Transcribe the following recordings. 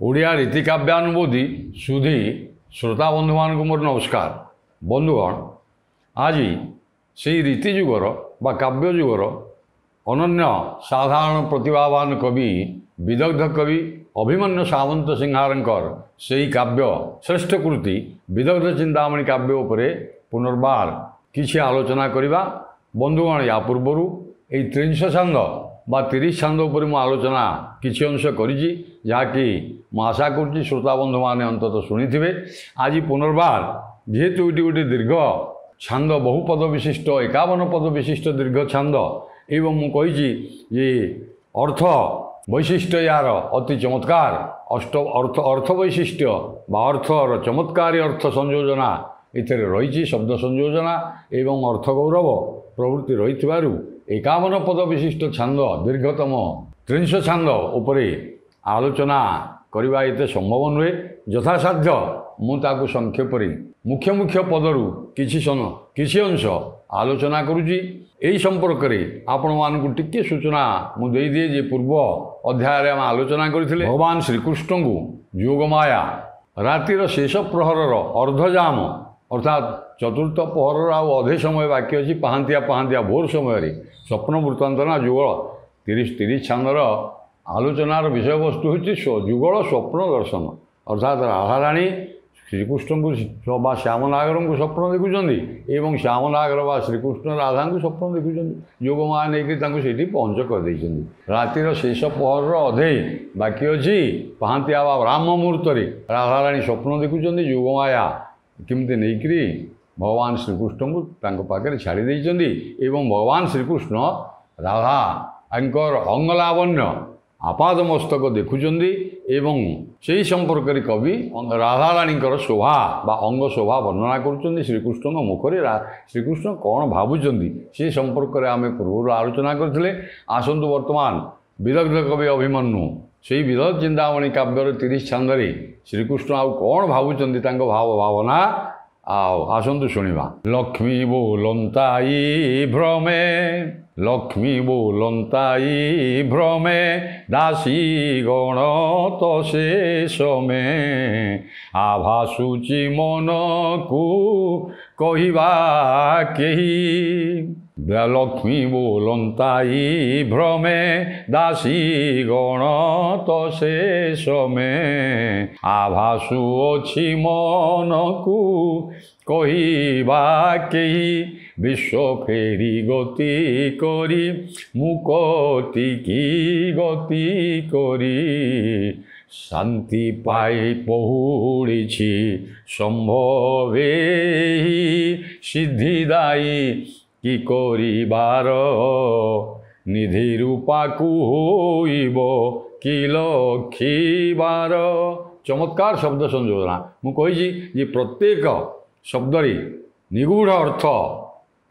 ओडिया रीतिकाव्यानुबोधी सुधी श्रोता बंधु मान मोर नमस्कार। बंधुगण आज से रीतिजुगर बा काव्यजुगर अनन्य साधारण प्रतिभावान कवि विदग्ध कवि अभिमन्यु सामंत सिंहारंकर से काव्य श्रेष्ठ कृति विदग्ध चिंतामणि काव्य उपरे पुनर्बार किसी आलोचना करवा। बंधुगण या पूर्वर यही 300 छंद बा 30 छंद उपर मु आलोचना किसी अंश करी जहाँकि आशा करुँच श्रोता बंधु मैंने अंततः शुणी। आज पुनर्बार जेहेतु ये गोटे दीर्घ छंद बहुपद विशिष्ट 51 पद विशिष्ट दीर्घ छंद एवं मुझे ये अर्थ वैशिष्ट्य यार अति चमत्कार अर्थ वैशिष्ट्य बा अर्थर चमत्कारी अर्थ संयोजना इतने रही शब्द संयोजना एवं अर्थ गौरव प्रवृत्ति रही 51 पद विशिष्ट छंद दीर्घतम 300 छंद उपरे आलोचना करवा एते संभव नुहे। यथासाध्य मुझे संक्षेप मुख्य मुख्य पदरू किसी अंश आलोचना करुँची। यही संपर्क में आपण मानक टिके सूचना मुझे दिए पूर्व अध्याय आम आलोचना करथिले भगवान श्रीकृष्ण को योगमाया रातिर शेष प्रहरर अर्धजाम अर्थात चतुर्थ पहर अधे समय बाकी अच्छी पहांतिया भोर समय स्वप्न वृत्तांतना जुगल 30 छंदर आलोचनार विषय वस्तु हूँ जुगल स्वप्न दर्शन अर्थात राधाराणी श्रीकृष्ण को बा श्यामनागर को स्वप्न देखुंट एवं श्यामनागर बा श्रीकृष्ण राधा को स्वप्न देखुंट योगमाया नहीं से पहुँच कर रातिर शेष पहर अधे बाकी अच्छी पहांतिया ब्राह्म मुहूर्त राधाराणी स्वप्न देखुंट योगमाया किमती नहीं भगवान श्रीकृष्ण को पाखे छाड़ी एवं भगवान श्रीकृष्ण राधा अंकर अंगलावण्य आपाद मस्तक देखुंट एवं से संपर्क कवि राधाराणी शोभा बा अंग शोभा वर्णना कर श्रीकृष्ण मुखरे श्रीकृष्ण कौन भावुंट से संपर्क में आम पूर्व आलोचना करते। आसतु वर्तमान विदग्ध कवि अभिमन्यु से विदग्ध चिंतामणि काव्यर 30 छंदे श्रीकृष्ण आउ कौन भावुंट भाव भावना आसतु शुणा। लक्ष्मी बोलंताई भ्रमे लक्ष्मी बोलंताई भ्रमे दासी गण तो शेष में आभासुची मन को कहिबा केही। लक्ष्मी बोलंताई भ्रमे दासी गण तो शेष में आभासु अछि मन को कहिबा केही। विश्व फेरी गति करी मुकति की गति करी शांति पाई पहुड़ी संभवे सिद्धिदायी कि करिबार निधि रूपा को होइब कि लखिबार। चमत्कार शब्द संयोजना मुझे प्रत्येक शब्दरी निगूढ़ अर्थ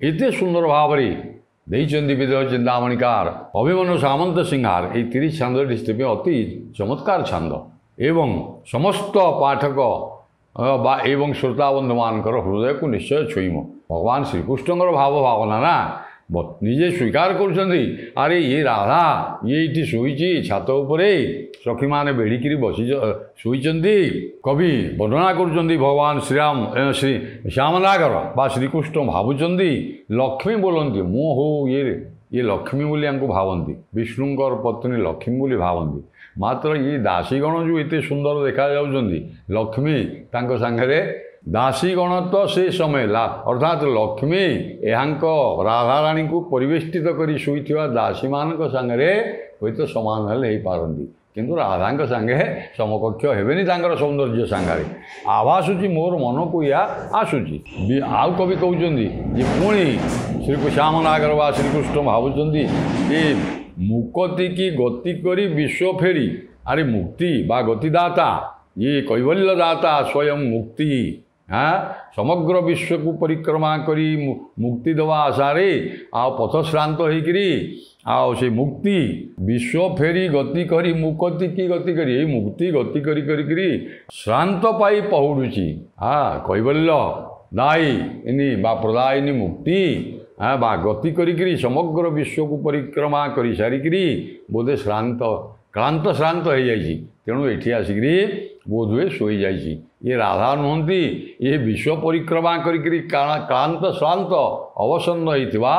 एते सुंदर भाव विदग्ध चिंतामणिकार अभिमन्यु सामंत सिंहार ये 30 छंद स्थिति अति चमत्कार छंद एवं समस्त पाठक बा एवं श्रोता बंधु मानकर हृदय को निश्चय छुईम। भगवान श्रीकृष्ण भाव भावना ना निजे स्वीकार कर अरे ये राधा ये शोची छात उपरे सखी मैंने बेड़िकी बसी शोचती कवि वर्णना कर भगवान श्रीराम श्री श्यामनागर बा श्रीकृष्ण भावुंट लक्ष्मी बोलती मु हो ये लक्ष्मी बोली भावती विष्णुंकर पत्नी लक्ष्मी बोली भावती मात्र ये दासीगण जो ये सुंदर देखा लक्ष्मी तांको सांगरे दासीगण तो से समय अर्थात लक्ष्मी यहाँ राधाराणी को परिवेष्टित कर शोईथिबा दासी मान सांगे हुई तो समान हो पारती किंतु राधा सांगे समकक्ष हेबेनी तांकर सौंदर्य सांगारे आभासुची मोर मन को या आसुची। आउ कवि कहते पुणी श्री श्यामनागर बा श्रीकृष्ण भावुंट ये मुक्ति की गति करी विश्व फेरी अरे मुक्ति बा गतिदाता ये कैवल्यदाता स्वयं मुक्ति समग्र विश्व को परिक्रमा करी मुक्ति दवा आशारे आ पथश्रांत होकरी से मुक्ति विश्व फेरी गति करी मुक्ति की गति करी ये मुक्ति गति करी करी करी श्रांत पाई पहुड़ुची कैवल्य दायी इनी बा प्रदायिनी मुक्ति बा गति करी समग्र विश्व को परिक्रमा करी सारिकी बोधे श्रांत क्लांत श्रांत हो जाइए तेणु एठी आसिकी बोधुए शोई जाइए। ये राधा नुहति ये विश्व परिक्रमा करी क्लांत श्रांत अवसन्न होता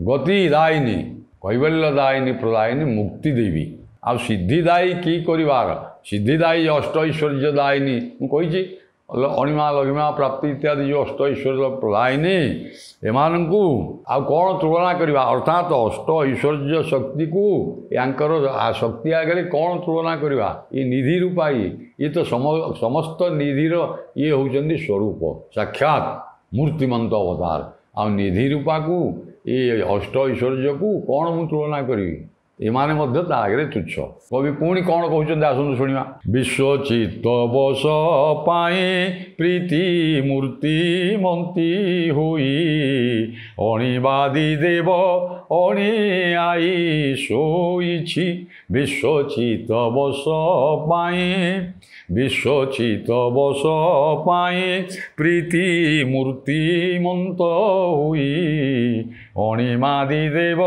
गतिदायिनी कैवल्यदायिनी प्रदायिनी मुक्ति देवी आ सिद्धिदायी कि कर सिद्धिदायी अष्ट ऐश्वर्यदायिनी मुझे अणिमा लघिमा प्राप्ति इत्यादि जो अष्ट ऐश्वर्य प्रदायिनी एमानंकु आ कौन तुलना करवा अर्थात अष्ट ऐश्वर्य शक्ति को यांकर शक्ति आगे कौन तुलना करवा ये निधि रूपा ये तो समस्त निधिर ये होचंदी स्वरूप साक्षात मूर्तिमंत अवतार आ निधि रूपा को ये अष्ट ऐश्वर्य को कौन मु तुलना करी एमाने मध्य आगे तुच्छ। कवि पुणी कौन कहते आसतु शुणा विश्वचित्त बस पाए प्रीति मूर्ति मंती हुई अणिबादी देव अणि आई सोईछि विश्वचित्त बस पाए विश्वचित्त बस पाए प्रीति मूर्ति मंत हुई अणिमादी देव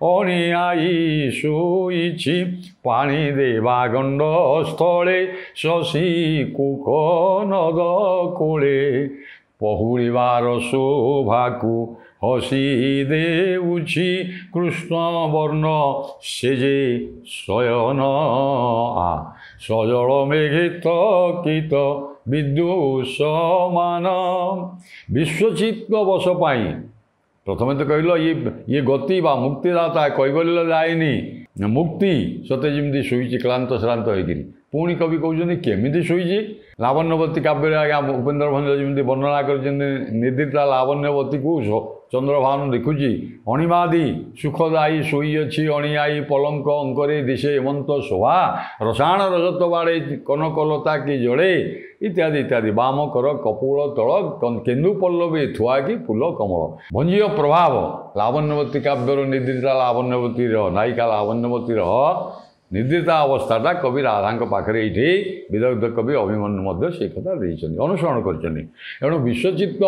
अणि आई शोईछि पाणी देवा गंड स्थले शशि कुक नद कोले पहुड़ार शोभा को हसी देउछि कृष्ण वर्ण सेजे शयन आ सजल मेघित कित विद्युषमान विश्वचित्त बस पाई प्रथम तो कहल ये गति बा मुक्तिदाता कैवल्यदायिनी मुक्ति सते जमी शोची क्लांत श्रांत होकर पुणी कवि कहते केमी शोची लावण्यवती काव्य आज्ञा उपेन्द्र भंज जमी वर्णना कर निर्दिता लावण्यवती को चंद्रभानु देखुची अणिमादी सुखदायी शोई अच्छी अणियाई पलंक अंकरे दिशे हेमंत शोभा रसाण रजत बाड़े कनकलता की जड़े इत्यादि इत्यादि वाम कर कपूल तल केन्दु पल्लवी थुआ कि फूल कमल भंजीय प्रभाव लावण्यवती काव्यर निर्दिता लावण्यवती नायिका लावण्यवती निर्दिता अवस्थाटा कवि राधा पाखे ये विदग्ध कवि अभिमन्यु से कथा अनुसरण कर विश्वचित्त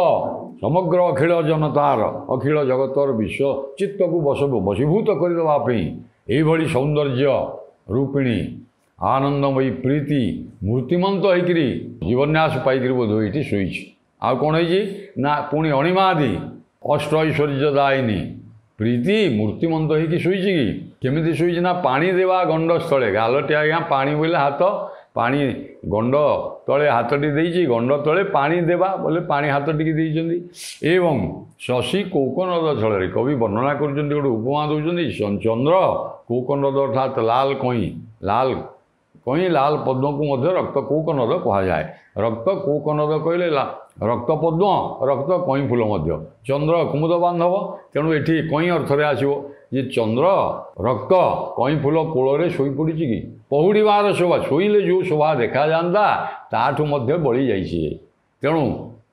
समग्र अखिल जनतार अखिल जगतर विश्वचित्त को वशीभूत करदेवाई यही सौंदर्य रूपिणी आनंदमयी प्रीति मूर्तिमंत होकर जीवन्यास पाइक बोध ये शोई आ कौन ना पुणी अणिमादी अष्ट ऐश्वर्यदायिनी प्रीति मूर्तिमंत होगी शोची कि केमी शोची ना पानी देवा गंड स्थले गालटी आज्ञा पानी बोले हाथ पानी गंड तले हाथटी देती गंड तले पानी देवा बोले पानी हाथ टी एवं शशि कौकनद छल कवि वर्णना कर गोटे उपमा दौरान चंद्र कौकनद अर्थात लाल कई लाल पद्म को रक्त कौकनद कहुए रक्त कौकनद कहले रक्त पद्म रक्त कई फूल चंद्र कुमुद बांधव तेणु ये कई अर्थ आसो जे चंद्र रक्त कई फूल कूल शोपड़ी कि पहुड़ार शोभा शोले जो शोभा देखा जाता ताठू बड़ी जाइए तेणु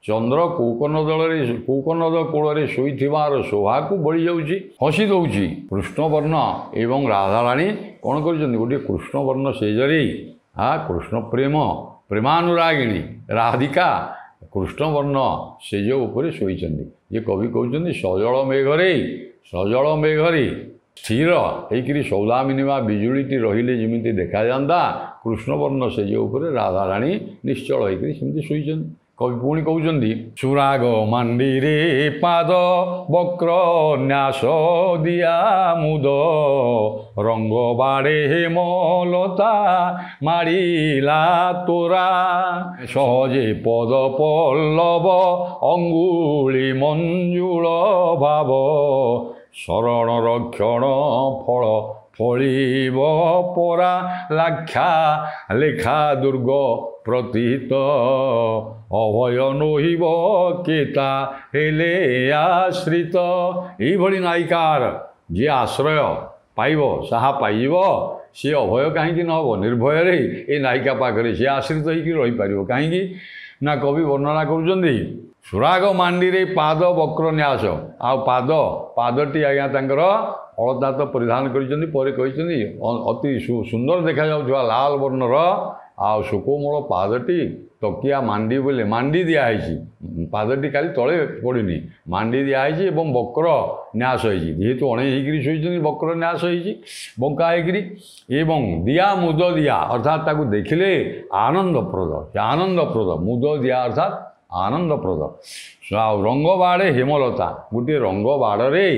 चंद्र कौकनद कूल शोईथिबार शोभा को बड़ी जाऊँगी हसी दौर कृष्णवर्ण एवं राधाराणी कौन कर गोटे कृष्णवर्ण सेजरी कृष्ण प्रेम प्रेमानुरागिणी राधिका कृष्णवर्ण सेज उपर शोई ये कवि कहते सजल मेघरे स्थिर होकर सौदामिनी बिजुड़ी रहिले जमी देखा जाता कृष्णवर्ण सेज उपर राधाराणी निश्चल होकर सेमती शोई कवि पुणी कहते सुराग मांडीरे पाद वक्र न्यास दिया मुद रंग बाड़े हेमलता मारिला तोरा सहजे पद पल्लव अंगुली मंजुल भाव शरण रक्षण फल फलिब परा लाक्षा लेखा दुर्ग प्रतीत अभय नोहिब केता हेले आश्रित यही नायिकार जी आश्रय पाइब साहा पाइब सी अभय कहीं नहब निर्भय ये नायिका पाखे सी आश्रित होकर कहीं ना कवि वर्णना कर सुराग मांडी पाद वक्र न्यास आ पादटी आज्ञा तांकर अलता तो परिधान कर अति सुंदर देखा लाल वर्णर सुकोमल पादटी तकिया मांडी बोले मांडी दिखाई पादटी खाली तले पड़नी मांडी दिखाई वक्र न्यास होती जेहेतु अणे शोई वक्र न्यास होती बंका एवं दिया मुद दिया अर्थात ताकू देखिले आनंदप्रद आनंदप्रद मुद दिया अर्थात आनंदप्रद रंग बाड़े हेमलता गोटे रंग बाड़े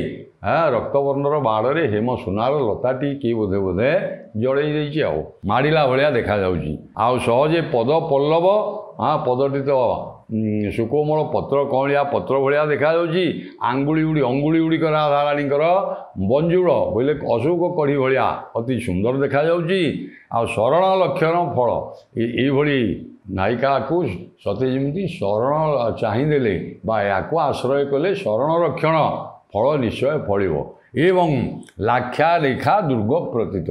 रक्तवर्णर बाड़े हेम सुनार लताटी किए बोधे बोधे जड़े माड़ा भाया देखा सहजे पद पल्लव पदटी तो सुकोमल पत्र कौलिया पत्र भाया देखा आंगुली अंगुली गुड़िक राधाराणी बंजुल बोले अशोक कढ़ी भाया अति सुंदर देखा सरल लक्षण फल ये नायिका को सते जमी शरण चाहिदेले या आश्रय कले शरण रक्षण फल निश्चय फल एवं लाख्या रेखा दुर्ग प्रतीत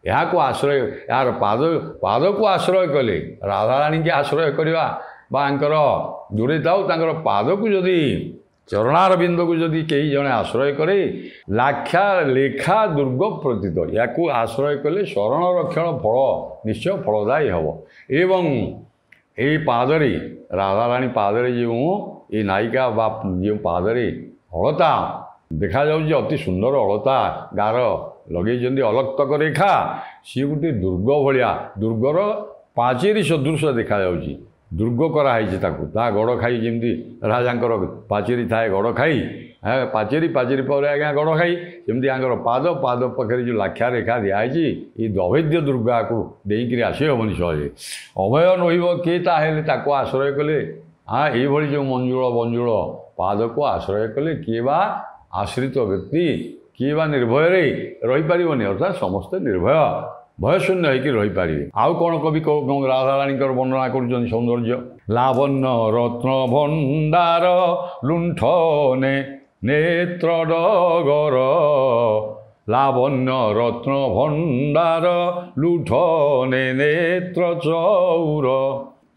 यहाँ को आश्रय यार पाद पाद को आश्रय कले राधाराणी के आश्रय करवा दूरे थाउ पाद को जदि चरणार बिंद को जदि कई जने आश्रय करे लाख्या लेखा दुर्ग प्रतीत या आश्रय कले शरण रक्षण फल निश्चय फलदायी हम एवं ये पादरे राधाराणी पादरे जो ये नायिका बा जो पादरे अलता देखा जाऊँ अति सुंदर अलता गार लगे अलक्तक रेखा सी गोटे दुर्ग भाया दुर्गर पाचेरी सदृश देखा दुर्ग कराई ता गड़ खाई जमी राजा पाचेरी थाए गड़ खाई पाचेरी पाचेरी पर आज्ञा गड़ खाई जमी पाद पाद पाखे जो लाख्या रेखा दिखाई ये अभेद्य दुर्गा को देकर आसी हेनी सहजे अभय नईब किए ताको आश्रय कले हाँ ये जो मंजुल बंजुल पाद को आश्रय कले किए बा आश्रित व्यक्ति किए बा निर्भय रही पारनि अर्थात समस्ते निर्भय भयशून्य होकर रही पारे आउ कौन कवि राधाराणी वर्णना कर सौंदर्य लावण्य रत्न भंडार लुंठने नेत्र डगर लावण्य रत्न भंडार लुठने नेत्र चौर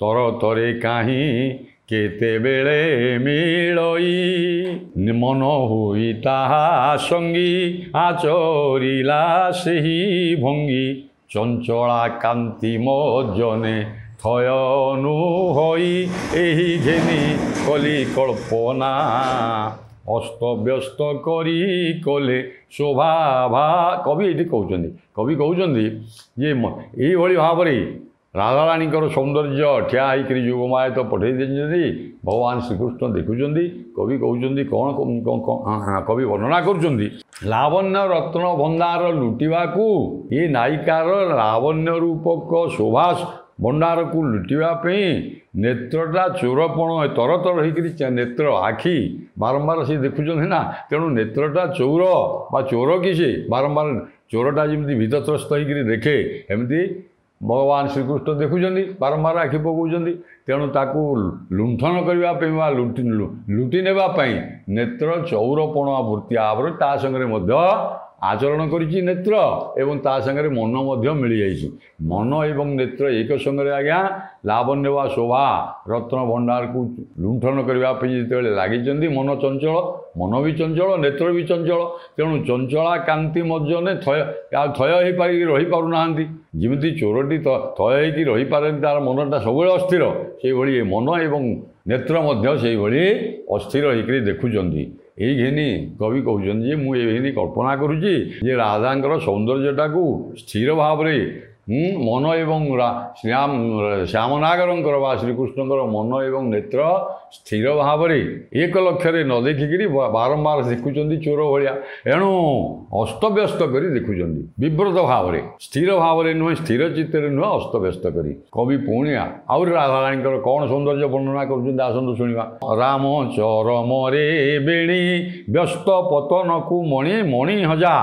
तर तरे कहीं केते बेले मिलई मन हुई ताहा संगी आचरिला सेही भंगी चंचला कांति मजने थयनु होई एही घेनी कली कल्पना अस्तव्यस्त करी कले शोभा भा कवि ये कहते ये भाव राधाराणी सौंदर्य ठिया होकर युगमाया तो पठे दे भगवान श्रीकृष्ण देखुं कवि कहते कौन कवि वर्णना कर लावण्य रत्न भंडार लुटिवा ये नायिकार लावण्य रूपक शोभा भंडार को लुटिवाई नेत्रटा चोरपण तर तर होकर नेत्र आखि बारंबार सी देखुं ना तेणु नेत्रटा चौर बा चोर कि सी बारंबार चोरटा जमी भीतत्रस्त होकर देखे एमती भगवान श्रीकृष्ण देखुं बारंबार आखि पकाउं तेणु ताकू लुंठन करने लुटि नेबाई नेत्र चौरपण वृत्ति भाव ता संगे आचरण करिछि नेत्र एवं ता संगे मन मिल जाइछि मन एवं नेत्र एक संगे आज्ञा लावण्य वा शोभा रत्न भंडार को लुंठन करने जो लगी मन चंचल मन भी चंचल नेत्र भी चंचल तेणु चंचला कांति मज्जने थय रही पारना जमी चोरटी थय हो रही पारे तार मनटा सब अस्थिर से मन एवं नेत्र से अस्थिर होकर देखुं यही घेनी कवि कहते मुझे कल्पना करुच्ची राधांकर सौंदर्यटा को स्थिर भाव मन एवं श्यामनागर श्रीकृष्ण मन एवं नेत्र स्थिर भाव एक लक्ष्य न देखिकी बारंबार देखुं चोर भाया एणु अस्तव्यस्त कर देखुं विव्रत भाव स्थिर भाव नुहे स्थिर चित्त नुहे अस्तव्यस्त कर कवि पुणी आउरी राधाराणी कौन सौंदर्य वर्णना कर शुणा राम चरम रे बेणी व्यस्त पतन को मणि मणि हजा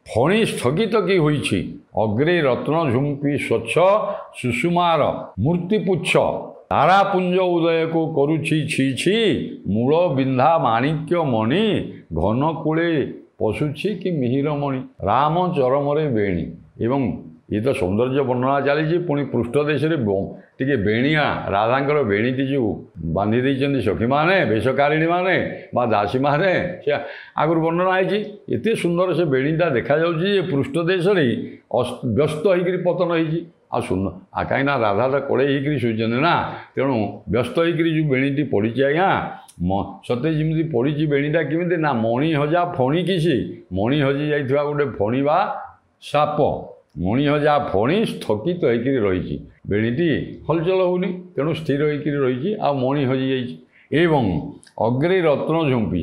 फणी स्थगित की हुई अग्रे रत्न झुंपी स्वच्छ सुषुमार मूर्तिपुच्छ तारापुंज उदय को करुछि छी छी मूल बिंधा माणिक्य मणि घन कूले पशुछि कि मिहिर मणि राम चरम रे बेणी एवं ये तो सौंदर्य वर्णना चली पुणी पृष्ठदेश टे बेणिया राधांकर बेणीटी जो बांधी देते सखी मैंने वेशकारिणी मैंने दासी मैंने से आगुरी वर्णना है एत सुंदर से बेणीटा देखा पृष्ठदेश व्यस्त होकर पतन हो आ सुन आ कहीं राधाटा कड़े होकर शुचि ना तेणु व्यस्त होकर जो बेणीटी पड़ी आज्ञा सते जमी पड़ी बेणीटा केमी ना मणि हजा फणी किसी मणि हजि जा गोटे फणी बा साप मणि हजा फणी स्थगित होकर रही बेणीटी हलचल होनी तेणु स्थिर होकर रही आ मणि हजि जाइए अग्रे रत्न झुंपी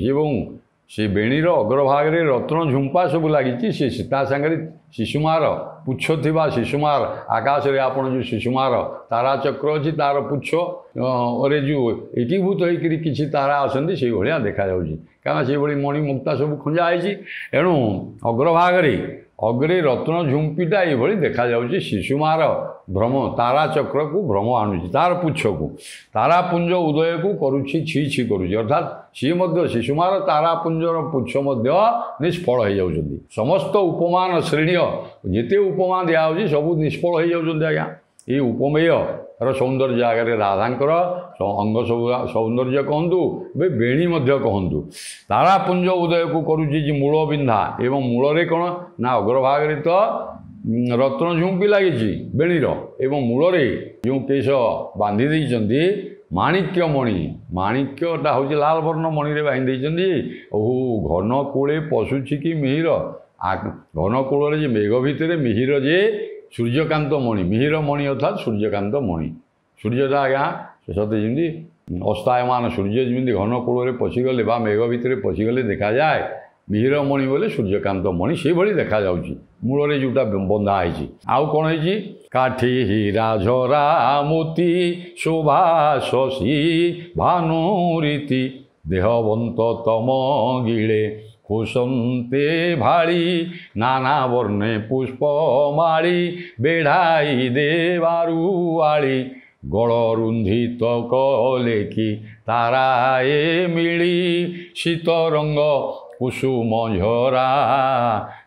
से बेणीर अग्रभाग रत्न झुंपा सब लगी सागर शिशुमार पुछ थी शिशुमार आकाश रे आपण जो शिशुमार तारा चक्र अच्छी तार पुछ अरे जो एकीभूत होकर किसी तारा आसती से भाया देखा कहीं से मणि मुक्ता सब खुंजा है एणु अग्रभाग अग्रे रत्न झुंपीटा ये देखा शिशुमार भ्रम तारा चक्र को भ्रम आणुची तार पुछ को तारापुंज उदय को करुच्छी छी छी करुच्छी अर्थात सी शिशुमार तारापुंजर पुछ निष्फल हो जाती समस्त उपमान श्रेणी जिते उपमा दिखाई सब निष्फल हो जाती आज्ञा ये उपमेय सौंदर्य आगे राधांकर अंग सौंदर्य कहतु बे बेणी कहतु तारापुंज उदय को करुच्छी मूल बिंधा एवं मूल कौन ना अग्रभाग तो रत्न झुंपी लगी बेणीर एवं मूल जो केश बांधी देइचंदी माणिक्य मणि माणिक्यटा हूँ लाल वर्ण मणि बांधी ओहो घन कूले पशुची कि मिहिर घन कूल मेघ भितर मिहिर जे सूर्यकांत मणि मिहिर मणि अर्थात सूर्यकांत मणि सूर्यटा आज्ञा सते जमी अस्तायमान सूर्य जमी घन कूल पशिगले मेघ भितर पशिगले देखा जाए मिहिर मणि बोले सूर्यकांत मणि से भली देखा जाउची मूल जोटा बंधा है आउ कौन है काठी हीरा झरा मोती शोभा शशि भानुरीति देहवंत तम गिले खुशंते भाड़ी नाना वर्णे पुष्पमाली बेढ़ाई देवारुआली गलरुंधित कले कि ताराए मिली शीत रंग कुसुम झरा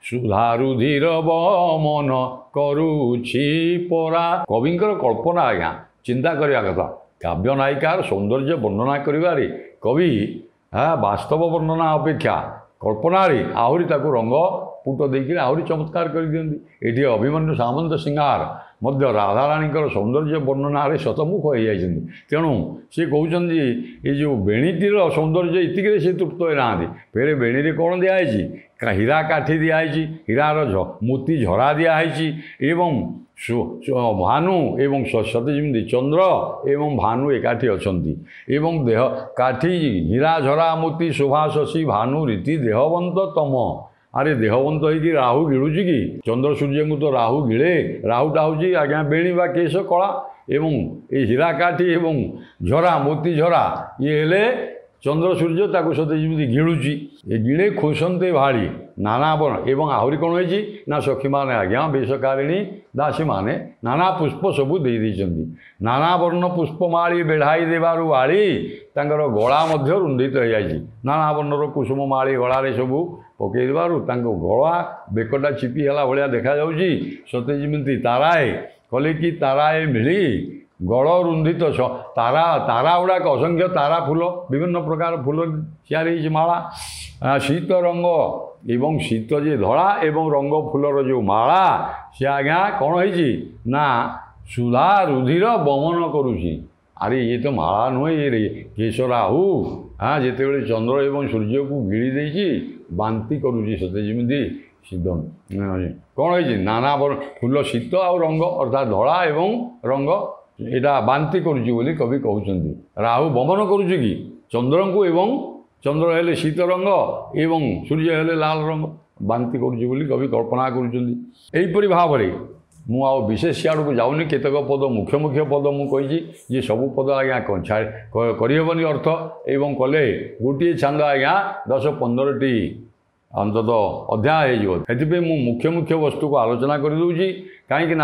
सुधारुधिर बमन करुछि परा कविंकर कल्पना आज्ञा चिंता करवा कथा काव्य नायिकार सौंदर्य वर्णना करिबारे कवि वास्तव वर्णना अपेक्षा कल्पनारे आहरी ताकू रंग पुट देकर आहरी चमत्कार कर दियंती एठी अभिमन्यु सामंत सिंगार मध्य राधाराणी सौंदर्य वर्णन शतमुख हो जाती तेणु सी कहते ये जो बेणीटीर सौंदर्य इतिक से तृप्त होना फेरे बेणी कौन दिखाई हीरा काठी दिखाई हीरार मोती झरा दिखाई एवं भानु एवं सत्यजमी चंद्र एवं भानु एकाठी अच्छा एवं देह काठी हीरा झरा मोती शोभा शशि भानु रीति देहवंत तम अरे देहवंत होगी राहु गिड़ुची कि चंद्र सूर्य को तो राहु गिड़े राहुटा हूँ आज्ञा बेणी बा केश कला एवं ये हीरा काठी एवं झरा मोती झरा ये हेले चंद्र सूर्य ताको सते जमी गिड़ुची ये गिड़े खुशंते भाड़ी नाना वर्ण एवं आहरी कौन होती ना सखी मैंने आज्ञा वेशकारिणी दासी मैंने नाना पुष्प सबू दे देइचंती नाना वर्ण पुष्पमाली बेढ़ाई देवारु आली तांकर गला मध्य रुंधित हो जाइए नाना वर्णर कुसुम माली गलारे सबू पकई देवारु तांको गला बेकटा चिपी हला भाया देखा जाउची सते जमी ताराए कले कि ताराए मिली गल रुंधित तारा तारा गुड़ाक असंख्य तारा फूल विभिन्न प्रकार फूल तैयारी माला शीत रंग एवं शीत जे धड़ा एवं रंग फूलर जो माला सी आज्ञा कौन है ना सुधा रुधिर बमन करुची अरे ये तो माला नुहे ये केश राहु हाँ जिते चंद्र एवं सूर्य को गिड़ी देती बांति करुची सते जमी शीत कौन है नाना फूल शीत आ रंग अर्थात धड़ा एवं रंग यहाँ बांति करुची बोली कवि कहते राहु बमन करुची कि चंद्र को एवं चंद्र हेले शीत रंग एवं सूर्य हेले लाल रंग बांति करुची बोली कवि कल्पना करुँच भाव में मु आ विशेष सियाड़ को जाऊनी केतक पद मुख्य मुख्य पद मुझे ये सबू पद आज्ञा करहबनी अर्थ एवं कले गोटे छांद आज्ञा 10-15टी अंतत अध्याय हो मुख्य मुख्य वस्तु को आलोचना करदे कहीं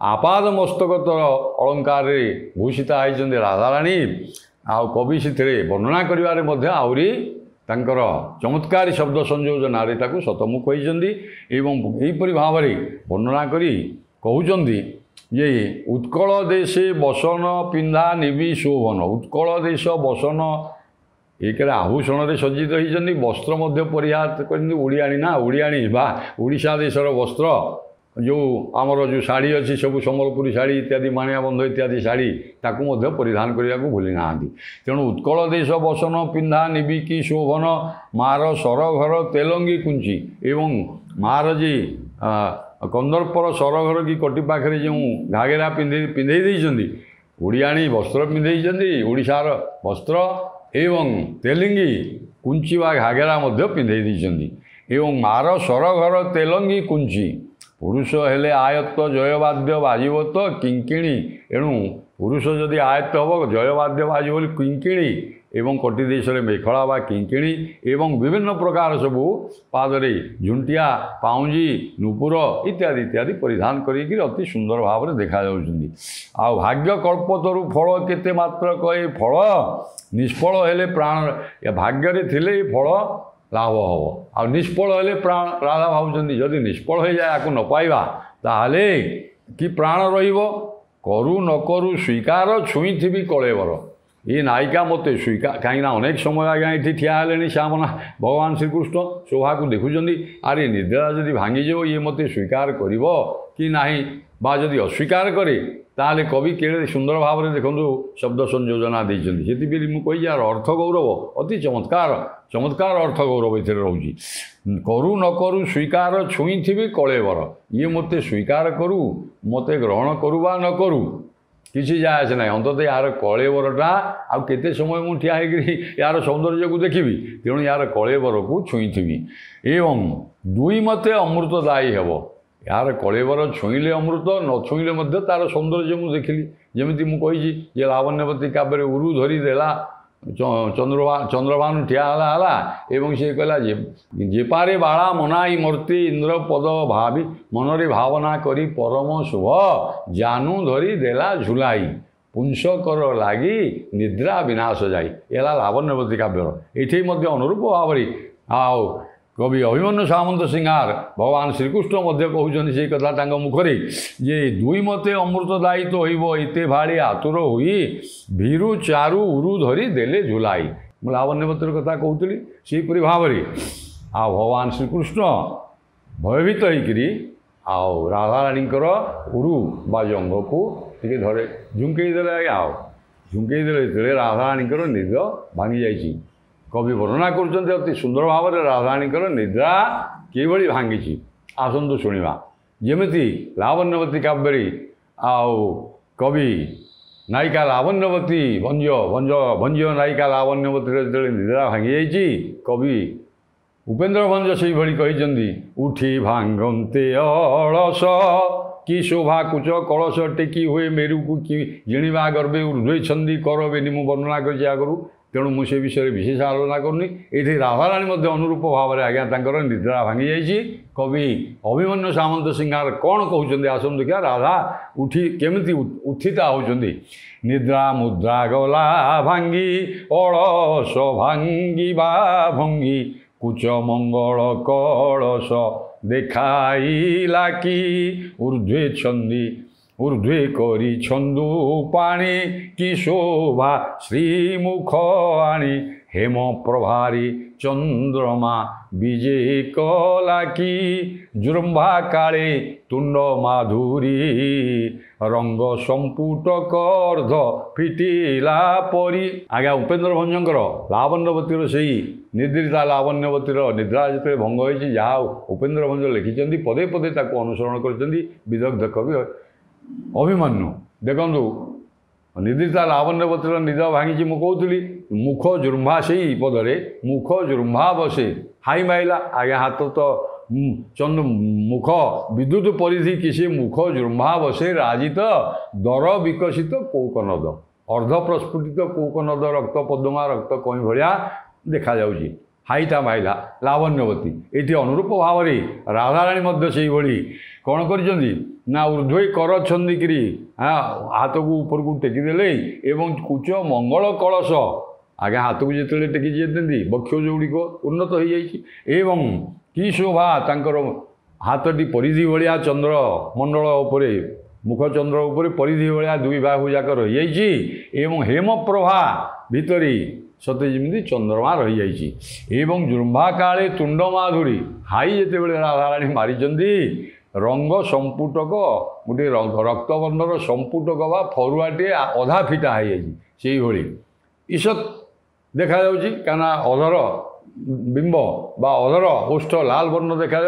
आपाद मस्तकतर अलंकार भूषिता होती राधाराणी आ कवि से वर्णना करें आहरी तांकर चमत्कारी शब्द संयोजन शतमुख होती यहीपरि भाव में वर्णना करी कहते ये उत्कल देशे बसन पिंधा निबि शोभन उत्कल देश बसन एक आभूषण में सज्जित होती वस्त्र परिहार कर ओडियाणी ना ओडियाणी बा ओडिशा देशर वस्त्र जो आमर जो शाढ़ी अच्छी सब सम्बलपुरी शाढ़ी इत्यादि माणिया बंध इत्यादि शाढ़ी ताकू परिधान करने को भूली ना। तेणु उत्कल देश बसन पिंधा निबिकी शोभन मार सरघर तेलंगी कुंची एवं मार जी कंदर्पर सरघर की कटी पाखे जो घाघेरा पिंधे उड़ियाणी वस्त्र पिंधे ओडिशार वस्त्र एवं तेलंगी कुंची व घाघेरा पिंधे एवं मार सरघर तेलंगी कुंची पुरुष हेले आयत्त जयवाद्य बाजिब तो किंकिणी एणु पुरुष जदि आयत्त हम जयवाद्य बाजिब किंकिणी एवं कटी देश मेखला बा किंकिणी एवं विभिन्न प्रकार सबू पादरे झुंटिया पाउंजी नुपुर इत्यादि इत्यादि परिधान करी अति सुंदर भाव में देखा आ भाग्य कल्पतरु फल केते मात्र कहे फल निष्फल हेले प्राण भाग्य थिले फल लाभ हम आ निष्फल हेले प्राण राधा भावुंट जदि निष्फल हो जाए आपको न पाइबा ताहले कि प्राण करू न करू स्वीकार छुई थी कलेवर ये नायिका मत स्वीकार कहीं अनेक समय आज्ञा ये ठिया श्यामना भगवान श्रीकृष्ण शोभा को देखुं आरे निद्रा जदि भांगीज ये मत स्वीकार कर कि नहीं बा जदि अस्वीकार करे ताले कवि केड़े सुंदर भाव में देखो शब्द संयोजना देती मुझे यार अर्थ गौरव अति चमत्कार चमत्कार अर्थ गौरव ये रोचे करू न करू स्वीकार छुई थी कलेवर ये मत स्वीकार करू मत ग्रहण करू बा न करू किसी जाए ना अंतत यार कलेवरटा आते समय मुझे ठिया यार सौंदर्य को देखी तेणु यार कलेवर को छुई थी एवं दुई मते अमृतदायी हेब यार कलेवर छुईले अमृत न छुईले तार सौंदर्य मुझे देखिली जमी मुझे ये लावण्यवती काव्य उरु धरी देला चंद्रभानु ठिया एवं सी कहला जेपारे बाड़ा मनाई मूर्ति इंद्र पद भावी मनरे भावना करी परम शुभ जानू धरी देला झुलाई पुंस कर लगी निद्रा विनाश जाई एला लावण्यवती काव्यर ये अनुरूप भाव आओ कवि अभिमन्यु सामंत सिंहार भगवान श्रीकृष्ण कहते से कथा मुखरे जे दुई मते अमृतदायी तो होते भाड़ी आतुर हुई भीरु चारु उरु धरी देले झुलाई मुझे लावण्यवतीर कथा कहती सेपरी भाव में आ भगवान श्रीकृष्ण भयभीत होकरी आउ राधाराणी उरु बा जंग को धरे झुंकईदे आओ झुंकईदे राधाराणी निद भांगी जाइए कवि वर्णना कर अति सुंदर भाव में राधाराणी निद्रा किभली भांगी आसतु शुणा जमी लावण्यवती काव्य आउ कवि नायिका लावण्यवती भंज भंज भंज नायिका लावण्यवती जो निद्रा भांगी जाइए कवि उपेन्द्र भंज से कहते उठी भांगते अलस कि शोभा कुच कलश टेकी हुए मेरु को कि जिणवा गर्भे ऊर्ध्वे छंदी कर बेनी मु वर्णना कर आगु तेणु मुझे विषय विशेष आलोचना करनी ये राधाराणी अनुरूप भाव में आज्ञा निद्रा भांगी जाइए कवि अभिमन्यु सामंत सिंहार कौन कहते आसत देखा राधा उठी केमी उत्थिता होती निद्रा मुद्रा गला भांगी अलस भांगी बा भंगी कुच मंगल कलश देखाइला कि ऊर्ध्वे छंदी ऊर्ध्वे करी छंदु पाणी कि शोभा श्रीमुख आणी हेम प्रभारी चंद्रमा विजे कला कि जुरंभा काले तुंड माधुरी रंग संपुट कर्ध फिटिला परी आज्ञा उपेन्द्र भंजंकर लावण्यवतीर से निद्रिता लावण्यवतीर निद्रा जो भंग हो जहाँ उपेन्द्र भंज लिखिं पदे पदे अनुसरण कर विदग्ध कवि अभिमन्यु देखु निद्रिता लावण्यवतीर निद भांगी मुझे मुख जुर्म्भा से पदरे मुख जुर्म्भा बसे हाई माइला आज्ञा हाथ तो चंद मुख विद्युत परिधि किसी मुख जुर्म्भा बसे राजित दर विकसित कौकनद अर्ध प्रस्फुटित कौकनद रक्त पद्मा रक्त कई भाया देखा जाऊँगी हाईटा माइला लावण्यवती ये अनुरूप भाव में राधाराणी से कौन कर ऊर्ध्वे कर छंदिकी हाथ को ऊपर को टेकीदे एवं कुच मंगल कलश आगे हाथ को जो टेकी जाती बक्ष जोड़िक उन्नत हो जाए कि शोभा तांकर हाथटी परिधि भाया चंद्र मंडल उपर मुख चंद्र उपर परिधि भाया दुई बाहु जाक रही एवं हेम प्रभा भितरी सते जमी चंद्रमा रही जाइए जुर्म्भा काले तुंड माधुरी हाई जिते बड़े राधाराणी मारी रंग संपुटक गोटे रक्तवर्णर संपुटक बा फरुआटे अधा फिटा हो ईषत देखा कहीं अधर बिंब बा अधर ओष्ठ लाल वर्ण देखा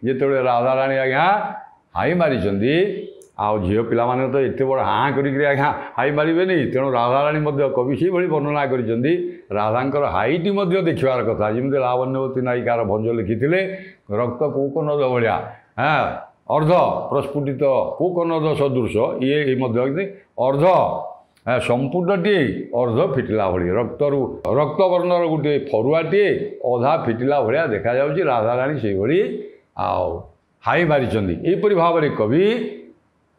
जिते राधाराणी आज्ञा हाई मारी आउ झील पिला तो एत बड़ हाँ करा हाई मारे तेणु राधाराणी कवि से भाई वर्णना कर राधांकर हाईटी देखार कथा जमी लावण्यवती नायिकार भंज लिखी रक्त कोकनद भाया हाँ अर्ध प्रस्फुटित कोकनद सदृश ये अर्ध संपुटटे अर्ध फिटिला भाई रक्तवर्णर गोटे फरुआटे अधा फिटिला भाया देखा राधाराणी से भाई आउ हाई मारी यहपरी भाव में कवि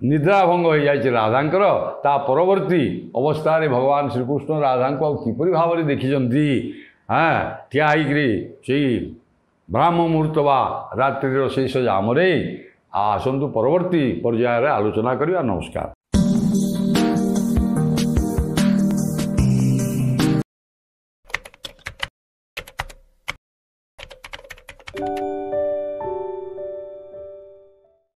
निद्राभंग हो जाए राधांकर ता परवर्ती अवस्था भगवान श्रीकृष्ण राधा को किपरि भाव में देखी हाँ ठिया से ब्राह्म मुहूर्त बा रात्रि शेष जामरे आसतु परवर्ती पर्यायर आलोचना करिया। नमस्कार।